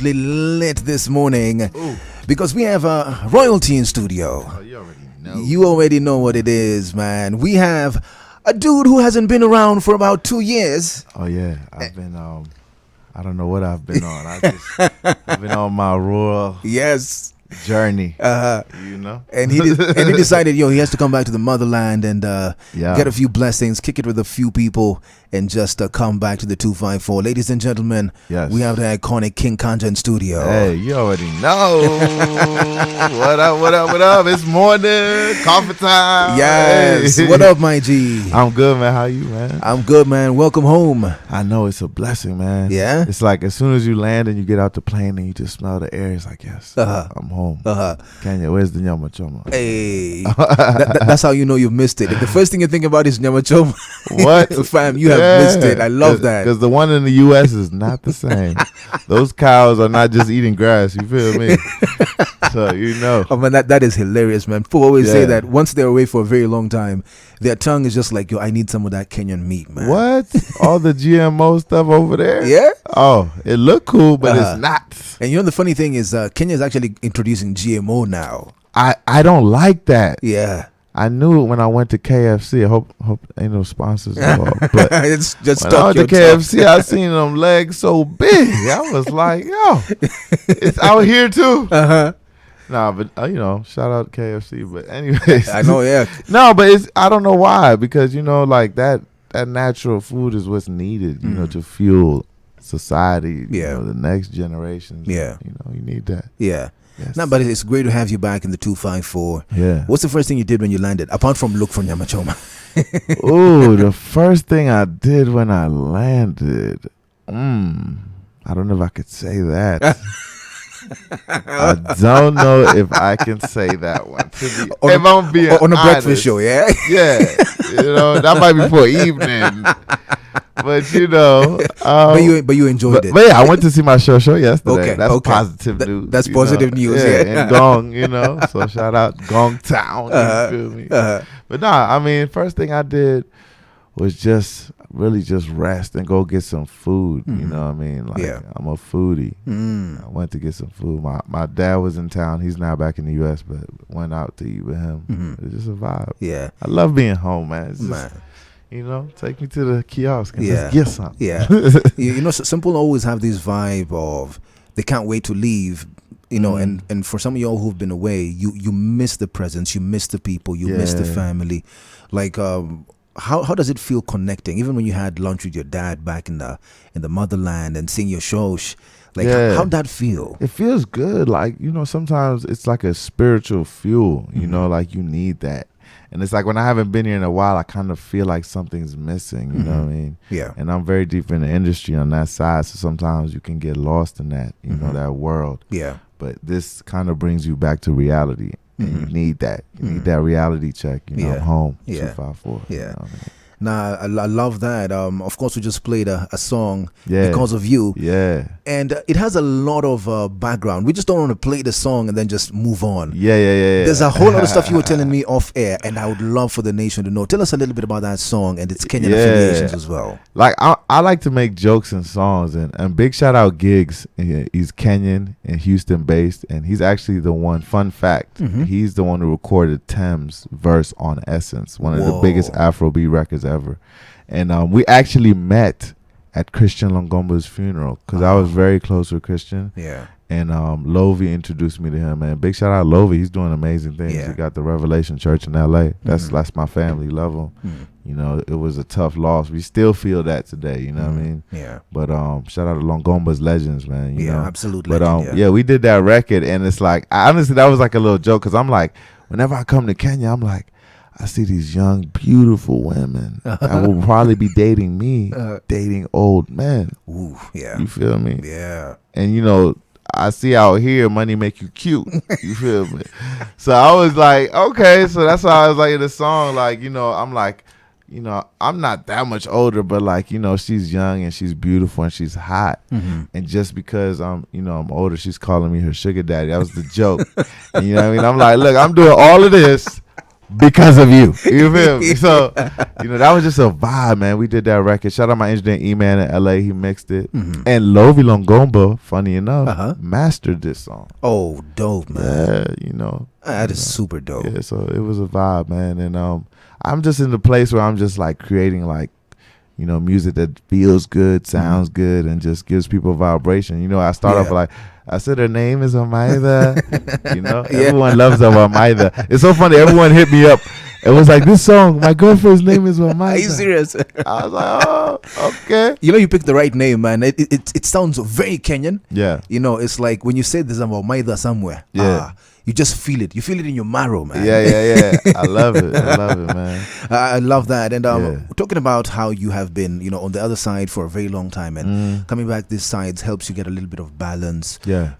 lit this morning. Ooh. Because we have royalty in studio. Oh, you already know. You already know what it is, man. We have a dude who hasn't been around for about 2 years. Oh yeah, I've been I don't know what I've been on. I've been on my royal journey. You know. And he decided, he has to come back to the motherland and get a few blessings, kick it with a few people, and just come back to the 254. Ladies and gentlemen, we have the iconic King Kanja in studio. Hey, you already know. What up, what up, what up? It's morning, coffee time. Yes. Hey. What up, my G? I'm good, man. How you, man? I'm good, man. Welcome home. I know, it's a blessing, man. Yeah? It's like as soon as you land and you get out the plane and you just smell the air, it's like, yes, I'm home. Kenya, where's the nyama choma? Hey. That's how you know you've missed it. If the first thing you think about is nyama choma, what? Fam, you have missed it. I love that. Because the one in the U.S. is not the same. Those cows are not just eating grass. You feel me? So, you know. Oh, man, that is hilarious, man. People always say that once they're away for a very long time, their tongue is just like, I need some of that Kenyan meat, man. What? All the GMO stuff over there? Yeah. Oh, it look cool, but it's not. And the funny thing is, Kenya is actually introducing GMO now. I don't like that. Yeah. I knew it when I went to KFC. I hope ain't no sponsors involved. But it's just when I went to KFC, I seen them legs so big. I was like, it's out here too. Nah, but shout out to KFC. But anyways, I know, yeah. No, but I don't know why, because like that natural food is what's needed, to fuel society. The next generations. Yeah, you need that. Yeah. Yes. No, but it's great to have you back in the 254. Yeah. What's the first thing you did when you landed, apart from look for nyama choma? Ooh, the first thing I did when I landed, I don't know if I could say that. I don't know if I can say that one. If I'm being on a honest, breakfast show, yeah? Yeah. That might be for evening. But but you enjoyed it. But yeah, I went to see my show yesterday. Okay, that's positive news. That's positive news. Yeah, in Gong, so shout out Gong Town. You feel me? But nah, first thing I did was just rest and go get some food. You know what I mean? Like, I'm a foodie. I went to get some food. My dad was in town. He's now back in the U.S., but went out to eat with him. It's just a vibe. Yeah, I love being home, man. It's just, take me to the kiosk and just get something. Yeah. Some people always have this vibe of they can't wait to leave, and for some of y'all who've been away, you miss the presence, you miss the people, you miss the family. Like, how does it feel connecting? Even when you had lunch with your dad back in the motherland and seeing your shows, how'd that feel? It feels good. Like, sometimes it's like a spiritual fuel, like you need that. And it's like when I haven't been here in a while, I kind of feel like something's missing, you know what I mean? Yeah. And I'm very deep in the industry on that side, so sometimes you can get lost in that, that world. Yeah. But this kind of brings you back to reality, and you need that. You need that reality check, I'm home, 254. Yeah. You know what I mean? Nah, I love that. Of course, we just played a song because of you. Yeah. And it has a lot of background. We just don't want to play the song and then just move on. Yeah. There's a whole lot of stuff you were telling me off air, and I would love for the nation to know. Tell us a little bit about that song and its Kenyan affiliations as well. Like, I like to make jokes and songs, and big shout out Gigs. He's Kenyan and Houston based, and he's actually the one, fun fact, he's the one who recorded Thames' verse on Essence, one of the biggest Afrobeat records ever. And we actually met at Christian Longomba's funeral because I was very close with Christian. Yeah. And Lovie introduced me to him, man. Big shout out Lovie. He's doing amazing things. Yeah. He got the Revelation Church in L.A. That's my family. Love him. It was a tough loss. We still feel that today, you know what I mean? Yeah. But shout out to Longomba's legends, man. You know? Absolutely. But we did that record, and it's like, honestly, that was like a little joke because I'm like, whenever I come to Kenya, I'm like, I see these young, beautiful women that will probably be dating me, dating old men. Ooh, yeah. You feel me? Yeah. And, I see out here money make you cute. You feel me? So I was like, okay. So that's why I was like in the song, like, I'm like, I'm not that much older, but like, she's young and she's beautiful and she's hot. And just because I'm older, she's calling me her sugar daddy. That was the joke. And, you know what I mean? I'm like, look, I'm doing all of this because of you. You feel me? So, that was just a vibe, man. We did that record. Shout out my engineer E-Man in LA. He mixed it. And Lovi Longomba, funny enough, mastered this song. Oh, dope, man. Yeah, that is super dope. Yeah, so it was a vibe, man. And I'm just in the place where I'm just like creating like, music that feels good, sounds good, and just gives people vibration. I start off like, I said her name is Omaida. Everyone loves Omaida. It's so funny. Everyone hit me up. It was like, this song, my girlfriend's name is Omaida. Are you serious? I was like, oh, okay. You picked the right name, man. It sounds very Kenyan. Yeah. It's like when you say there's an Omaida somewhere. Yeah. You just feel it. You feel it in your marrow, man. Yeah. I love it. Man. I love that. And talking about how you have been, on the other side for a very long time, and coming back this side helps you get a little bit of balance. Yeah.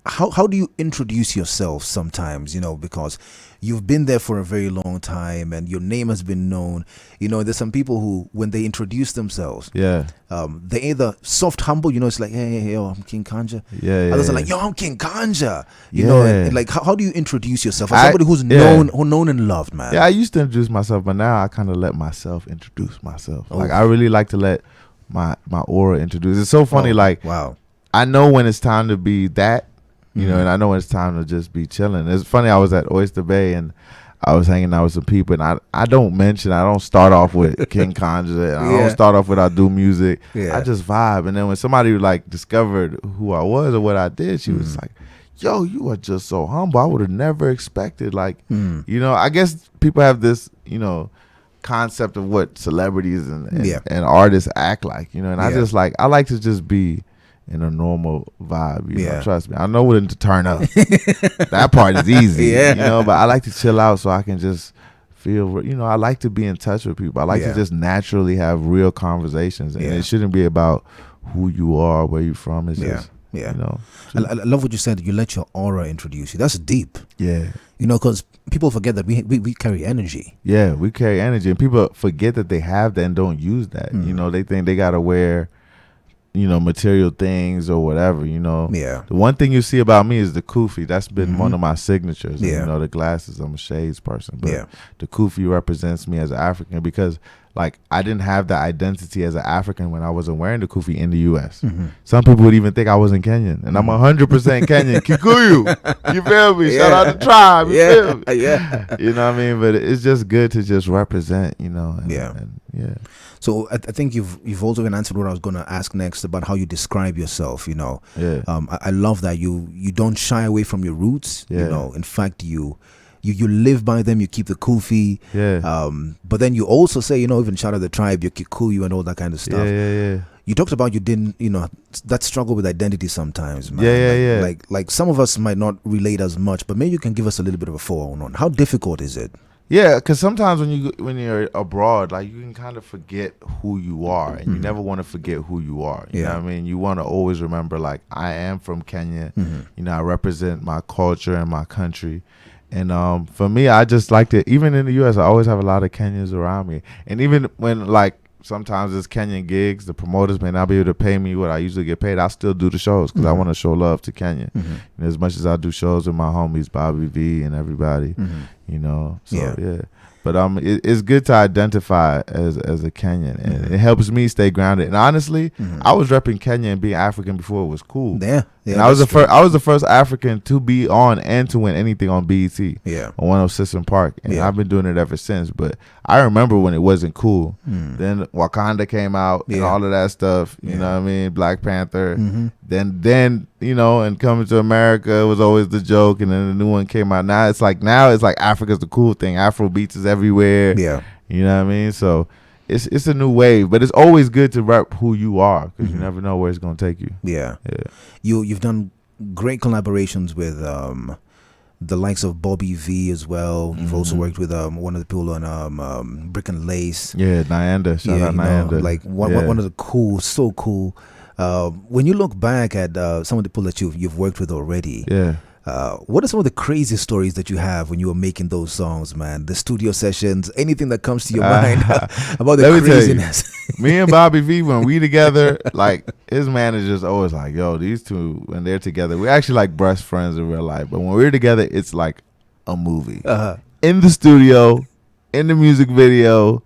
How do you introduce yourself sometimes? Because you've been there for a very long time, and your name has been known. There's some people who, when they introduce themselves, they either soft humble. It's like, hey, yo, I'm King Kanja. Yeah. Others are like, yo, I'm King Kanja. And like, how do you introduce yourself as somebody who's known and loved, man? Yeah, I used to introduce myself, but now I kind of let myself introduce myself. Like, I really like to let my aura introduce. It's so funny. Wow. I know when it's time to be that. And I know when it's time to just be chilling. It's funny, I was at Oyster Bay and I was hanging out with some people, and I don't start off with King Kanja, and I don't start off with I do music. I just vibe. And then when somebody like discovered who I was or what I did, she was like, yo, you are just so humble. I would have never expected. Like, I guess people have this, concept of what celebrities and artists act like, and I just like, I like to just be in a normal vibe, trust me. I know when to turn up. That part is easy, but I like to chill out so I can just feel, I like to be in touch with people. I like to just naturally have real conversations, and it shouldn't be about who you are, where you're from. It's just, I love what you said. You let your aura introduce you. That's deep. Yeah. Because people forget that we carry energy. Yeah, we carry energy, and people forget that they have that and don't use that. They think they got to wear material things or whatever, The one thing you see about me is the kufi. That's been one of my signatures. And, the glasses, I'm a shades person. But the kufi represents me as an African because, like, I didn't have the identity as an African when I wasn't wearing the kufi in the U.S. Some people would even think I wasn't Kenyan. And I'm 100% Kenyan. Kikuyu. You feel me? Shout out the tribe. You feel me? You know what I mean? But it's just good to just represent, and So I think you've also been answered what I was going to ask next about how you describe yourself. I love that you don't shy away from your roots. In fact, you live by them. You keep the kufi. But then you also say, even shout out the tribe, your Kikuyu and all that kind of stuff. You talked about you didn't, that struggle with identity sometimes, man. Like some of us might not relate as much, but maybe you can give us a little bit of a forewarning on how difficult is it? Yeah, because sometimes when you're abroad, like, you can kind of forget who you are, and you never want to forget who you are. You know what I mean? You want to always remember, like, I am from Kenya. I represent my culture and my country. And for me, I just like to, even in the U.S., I always have a lot of Kenyans around me. And even when, like, sometimes it's Kenyan gigs, the promoters may not be able to pay me what I usually get paid, I'll still do the shows because I want to show love to Kenya. As much as I do shows with my homies, Bobby V and everybody, But it's good to identify as a Kenyan, and it helps me stay grounded. And honestly, I was repping Kenya and being African before it was cool. And I was the first African to be on and to win anything on BET. On 106 and Park, and I've been doing it ever since. But I remember when it wasn't cool. Then Wakanda came out and all of that stuff. You know what I mean? Black Panther. Then and coming to America was always the joke, and then the new one came out. Now it's like Africa's the cool thing. Afro beats is everywhere. You know what I mean? So it's a new wave, but it's always good to rep who you are because you never know where it's gonna take you. You've done great collaborations with the likes of Bobby V as well. You've also worked with one of the people on Brick and Lace. Nyanda. Shout out Nyanda. Like one of the so cool. When you look back at some of the people that you've worked with already, what are some of the crazy stories that you have when you were making those songs, man? The studio sessions, anything that comes to your mind about the craziness. Me and Bobby V, when we together, like, his manager's always like, yo, these two, when they're together, we're actually like best friends in real life. But when we're together, it's like a movie. in the studio, in the music video.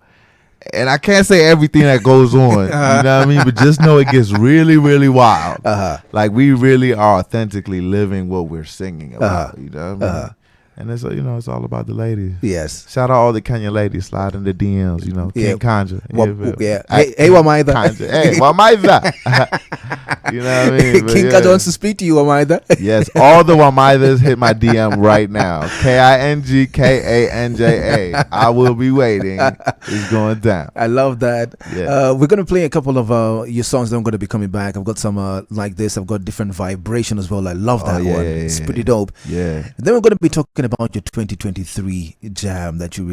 And I can't say everything that goes on, you know what I mean? But just know it gets really, really wild. Like, we really are authentically living what we're singing about, you know what I mean? And it's, you know, it's all about the ladies. Yes. Shout out all the Kenyan ladies, slide in the DMs, you know. King Kanja. Hey, Wamaida. Hey, Wamaida. You know what I mean? King Kanja wants to speak to you, Wamaida. Yes, all the Wamaidas hit my DM right now. KINGKANJA. I will be waiting. It's going down. I love that. Yeah. We're going to play a couple of your songs that I'm going to be coming back. I've got some like this. I've got different vibration as well. I love that one. It's pretty dope. Yeah. And then we're going to be talking about your 2023 jam that you